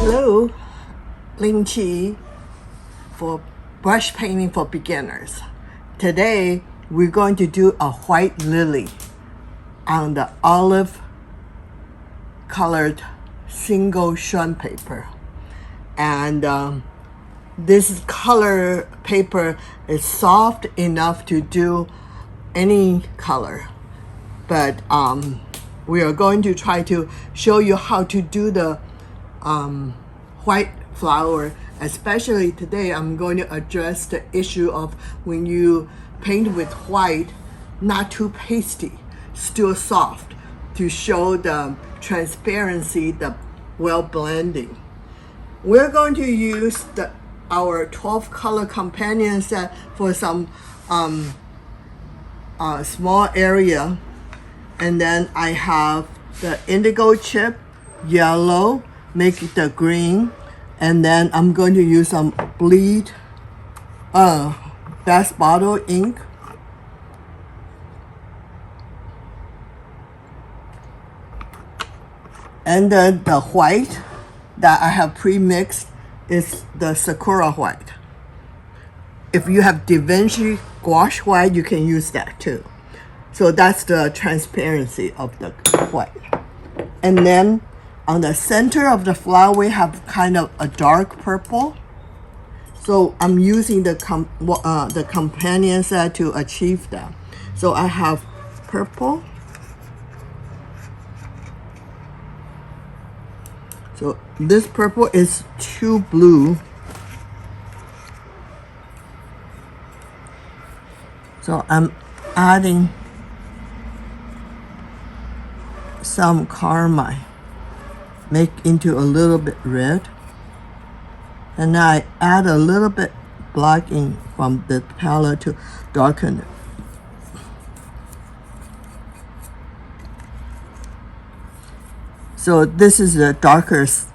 Hello, Ling Chi for brush painting for beginners. Today we're going to do a white lily on the olive colored single Xuan paper. And this color paper is soft enough to do any color. But we are going to try to show you how to do the white flower. Especially today, I'm going to address the issue of when you paint with white, not too pasty, still soft, to show the transparency, the well blending. We're going to use our 12 color companion set for some small area. And then I have the indigo chip, yellow, make it the green. And then I'm going to use some bleed best bottle ink. And then the white that I have pre-mixed is the Sakura White. If you have Da Vinci gouache white, you can use that too. So that's the transparency of the white. And then on the center of the flower, we have kind of a dark purple. So I'm using the companion set to achieve that. So I have purple. So this purple is too blue. So I'm adding some carmine, make into a little bit red. And I add a little bit black ink from the palette to darken it. So this is the darkest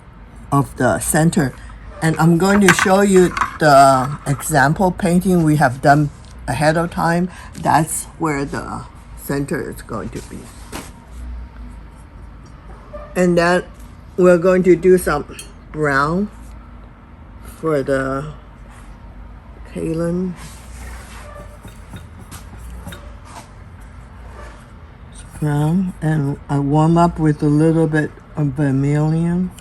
of the center. And I'm going to show you the example painting we have done ahead of time. That's where the center is going to be. And then we're going to do some brown for the Kaylin. Brown, and I warm up with a little bit of vermilion.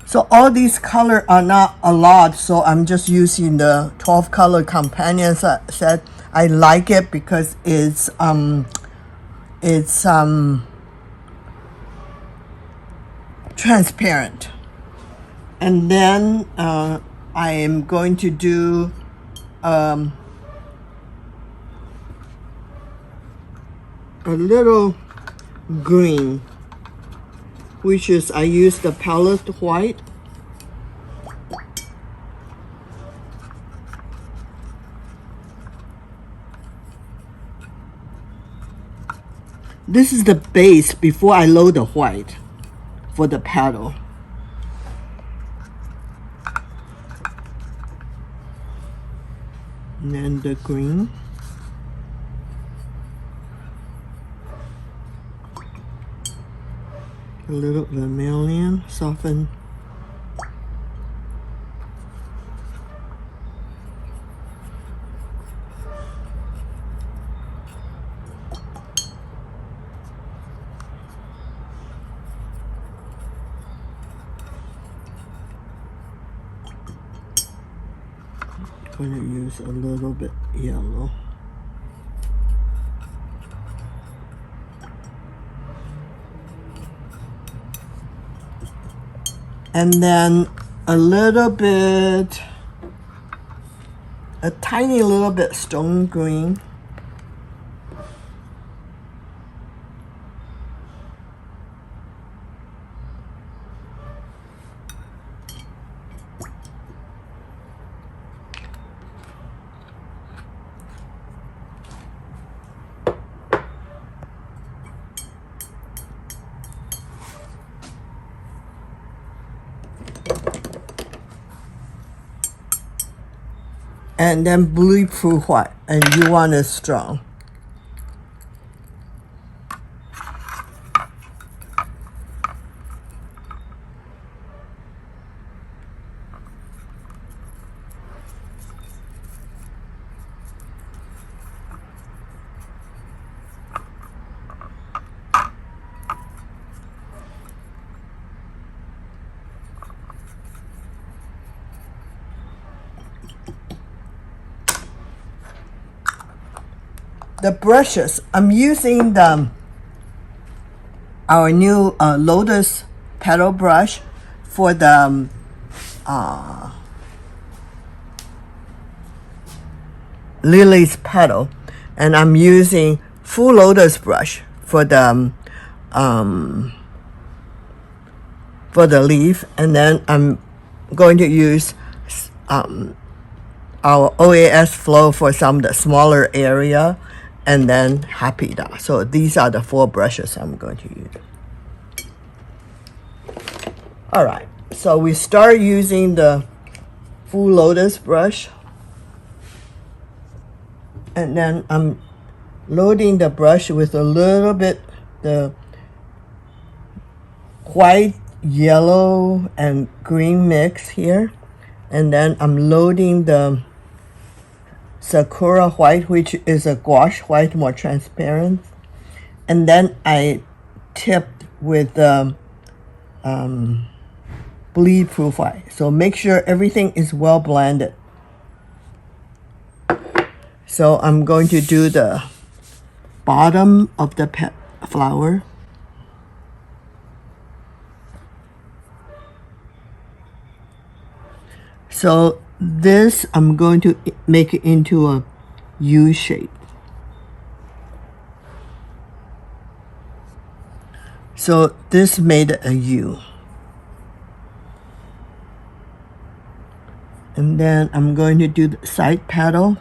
So all these colors are not a lot, so I'm just using the 12 color companion set. I like it because it's transparent. And then I am going to do a little green, which is I use the palette white. This is the base before I load the white for the petal. And then the green. A little vermilion, soften. I'm going to use a little bit yellow. And then a little bit, a tiny little bit stone green. and then bulletproof white, and you want it strong. The brushes, I'm using our new Lotus Petal brush for the Lily's petal, and I'm using full Lotus brush for the leaf, and then I'm going to use our OAS Flow for some of the smaller area, and then Happy Dot. So these are the 4 brushes I'm going to use. All right, so we start using the full Lotus brush, and then I'm loading the brush with a little bit the white, yellow, and green mix here, and then I'm loading the Sakura White, which is a gouache white, more transparent, and then I tipped with bleed proof white. So make sure everything is well blended. So I'm going to do the bottom of the flower. So this I'm going to make it into a U shape. So this made a U. And then I'm going to do the side petal.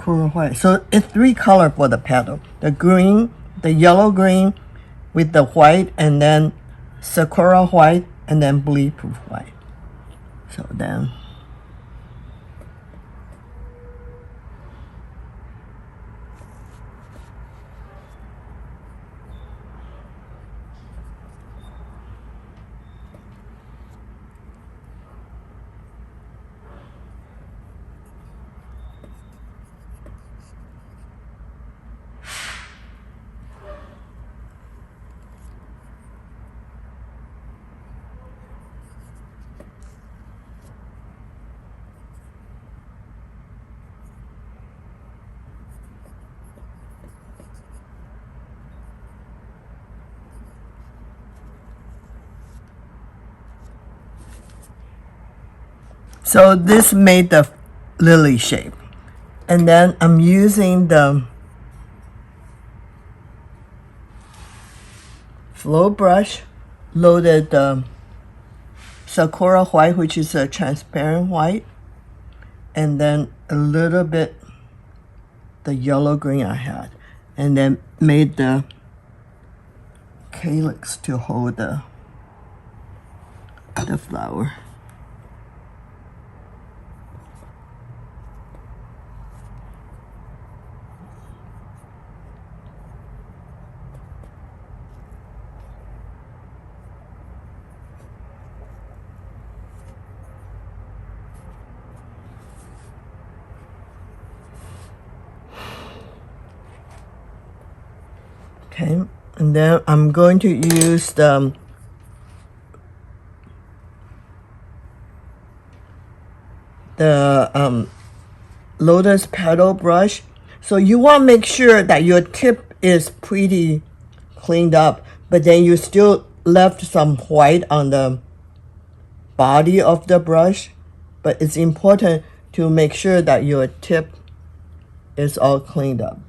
Sakura White. So it's 3 colors for the petal. The green, the yellow green with the white, and then Sakura White, and then bleed proof white. So then so this made the lily shape. And then I'm using the flow brush, loaded the Sakura White, which is a transparent white, and then a little bit the yellow green I had, and then made the calyx to hold the flower. Okay, and then I'm going to use the Lotus Petal brush. So you want to make sure that your tip is pretty cleaned up, but then you still left some white on the body of the brush. But it's important to make sure that your tip is all cleaned up.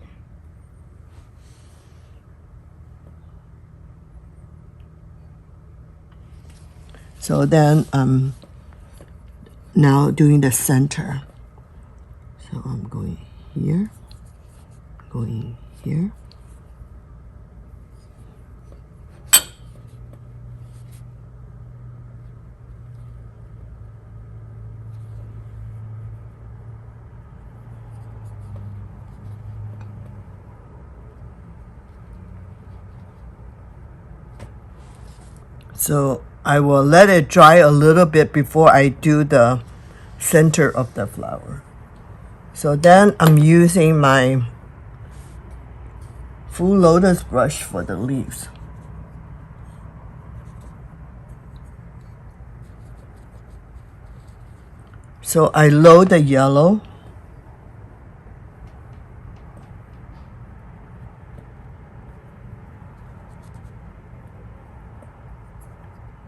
So then now doing the center. So I'm going here, going here. So I will let it dry a little bit before I do the center of the flower. So then I'm using my full Lotus brush for the leaves. So I load the yellow.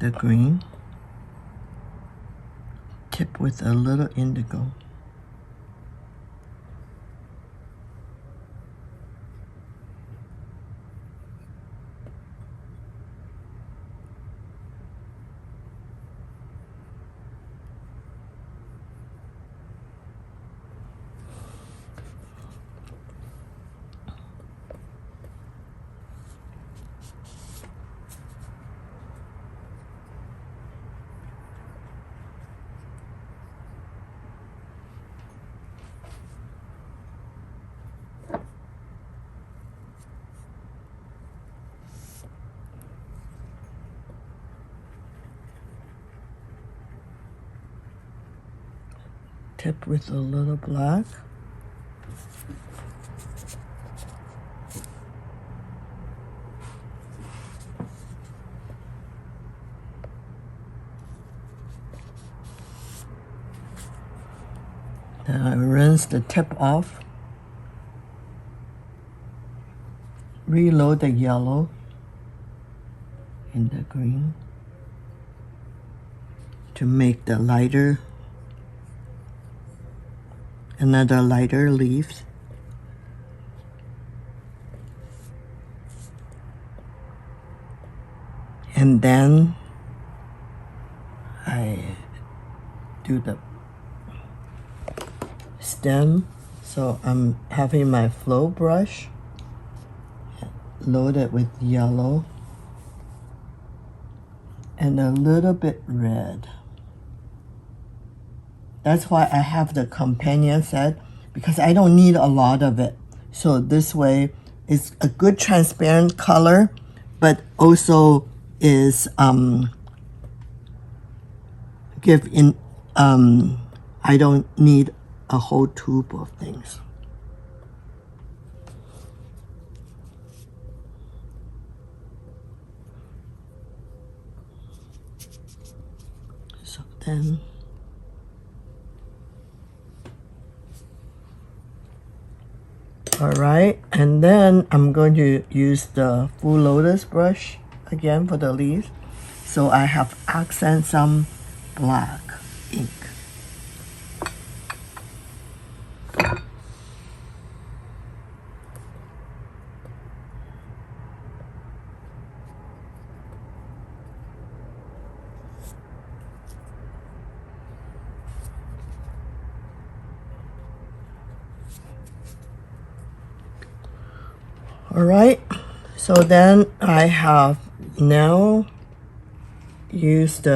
The green, tip with a little indigo. Tip with a little black. Then I rinse the tip off. Reload the yellow and the green to make the lighter, another lighter leaves. And then I do the stem. So I'm having my flow brush loaded with yellow and a little bit red. That's why I have the companion set, because I don't need a lot of it. So this way it's a good transparent color, but also is I don't need a whole tube of things. So then all right, and then I'm going to use the full Lotus brush again for the leaves. So I have accent some black ink. All right, so then I have now used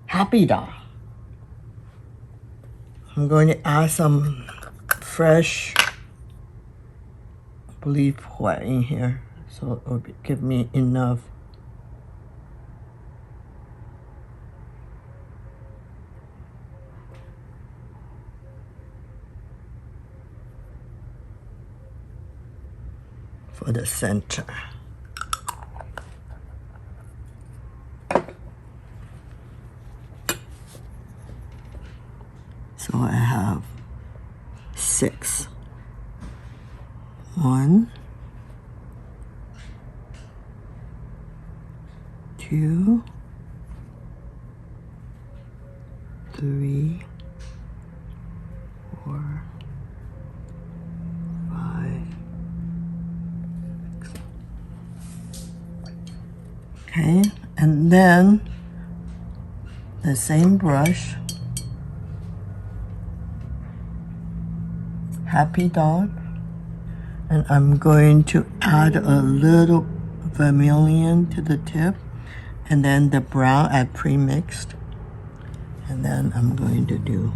Happy Doll. I'm going to add some fresh, I believe, white in here, so it will give me enough. For the center. So I have 6. 1, 2, 3, 4, 5, 6. Okay, and then the same brush, happy dot, and I'm going to add a little vermilion to the tip, and then the brown I pre-mixed, and then I'm going to do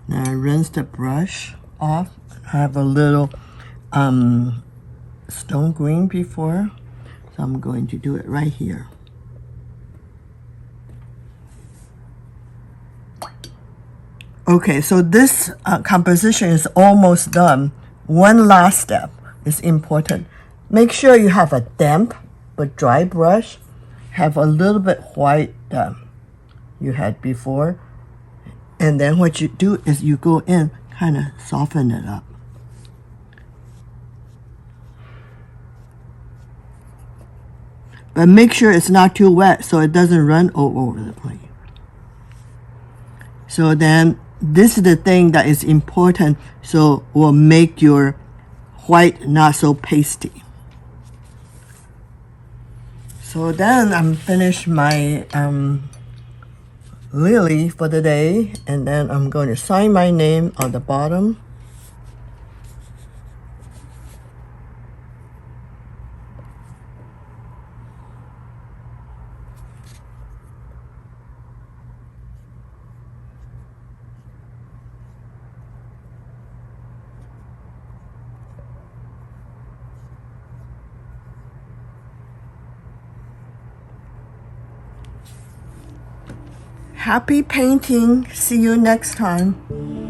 now I rinse the brush off. I have a little stone green before, so I'm going to do it right here. Okay, so this composition is almost done. One last step is important. Make sure you have a damp but dry brush. Have a little bit white you had before. And then what you do is you go in, kind of soften it up. But make sure it's not too wet so it doesn't run all over the place. So then this is the thing that is important, so will make your white not so pasty. So then I'm finished my lily for the day, and then I'm going to sign my name on the bottom. Happy painting. See you next time.